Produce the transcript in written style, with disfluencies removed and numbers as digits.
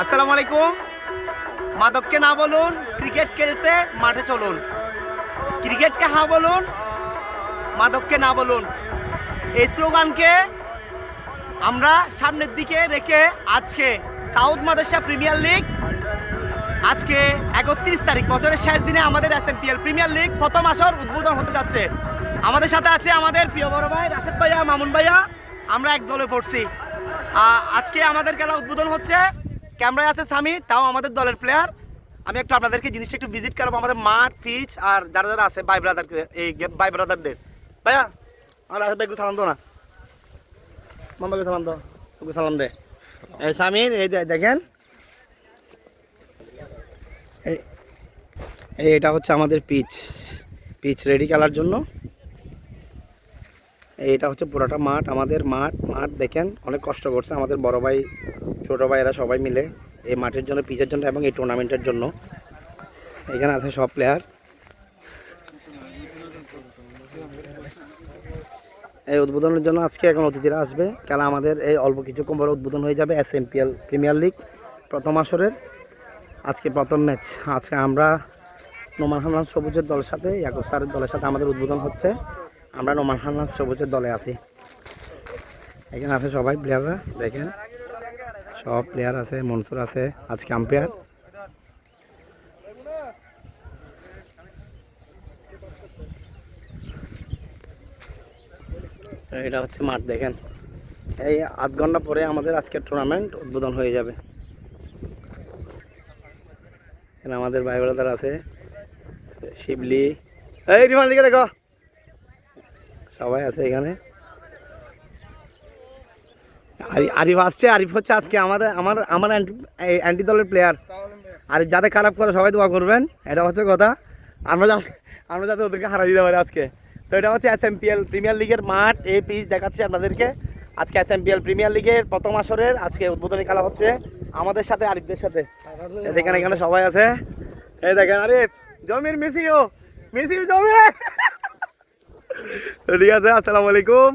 আসসালামু আলাইকুম। মাদককে না বলুন, ক্রিকেট খেলতে মাঠে চলুন। ক্রিকেটকে হ্যাঁ বলুন, মাদককে না বলুন। এই স্লোগানকে আমরা সামনের দিকে রেখে আজকে সাউথ মাদেশা প্রিমিয়ার লিগ আজকে 31 তারিখ বছরের শেষ দিনে আমাদের SMPL প্রিমিয়ার লিগ প্রথম আসর উদ্বোধন হতে যাচ্ছে। আমাদের সাথে আছে আমাদের প্রিয় বড় ভাই রাশেদ ভাইয়া, মামুন ভাইয়া। আমরা এক দলে পড়ছি। আজকে আমাদের খেলা উদ্বোধন হচ্ছে। ক্যামেরায় আছে সামি, তাও আমাদের দলের প্লেয়ার। আমি একটু আপনাদেরকে জিনিসটা একটু ভিজিট করাবো, আমাদের মাঠ, পিচ আর যারা যারা আছে ভাই ব্রাদারকে, এই ভাই ব্রাদারদের। ভাইয়া আমার রাশেদ ভাইকে সালাম দো না, মামাকে সালাম দাও, তোকে সালাম দে। এই সামির, এই দেখেন, এটা হচ্ছে আমাদের পিচ রেডি খেলার জন্য। এইটা হচ্ছে পুরোটা মাঠ, আমাদের মাঠ দেখেন অনেক কষ্ট করছে আমাদের বড় ভাই ছোট ভাই, এরা সবাই মিলে এই মাঠের জন্য, পিচের জন্য এবং এই টুর্নামেন্টের জন্য। এখানে আছে সব প্লেয়ার। এই উদ্বোধনের জন্য আজকে এখন অতিথিরা আসবে। খেলা আমাদের এই অল্প কিছুক্ষণ পরে উদ্বোধন হয়ে যাবে SMPL প্রিমিয়ার লিগ প্রথম আসরের। আজকে প্রথম ম্যাচ। আজকে আমরা নোমান হান্নান সবুজের দলের সাথে, ইয়াকুব স্যারের দলের সাথে আমাদের উদ্বোধন হচ্ছে। আমরা নোমান হান্নান সবুজের দলে আছি। এখানে আছে সবাই প্লেয়াররা, দেখেন সব প্লেয়ার আছে, মনসুর আছে আজকে আম্পায়ার। এটা হচ্ছে মাঠ, দেখেন এই আধ ঘন্টা পরে আমাদের আজকের টুর্নামেন্ট উদ্বোধন হয়ে যাবে। এখানে আমাদের ভাই ব্রাদার আছে, শিবলি, এই রিমান দিকে দেখো, সবাই আছে এখানে। আরিফ আসছে, আরিফ হচ্ছে আজকে আমার অ্যান্টি দলের প্লেয়ার। আর যাতে খারাপ করে সবাই দোয়া করবেন, এটা হচ্ছে কথা। আমরা যাতে ওদেরকে হারা দিতে পারি আজকে। তো এটা হচ্ছে SMPL প্রিমিয়ার লিগের মাঠ, এই পিচ দেখাচ্ছি আপনাদেরকে। আজকে SMPL প্রিমিয়ার লিগের প্রথম আসরের আজকে উদ্বোধনী খেলা হচ্ছে আমাদের সাথে, আরিফদের সাথে। দেখেন এখানে সবাই আছে, এই দেখেন আরিফ, জমির মেসিও জমি। ঠিক আছে, আসসালামু আলাইকুম।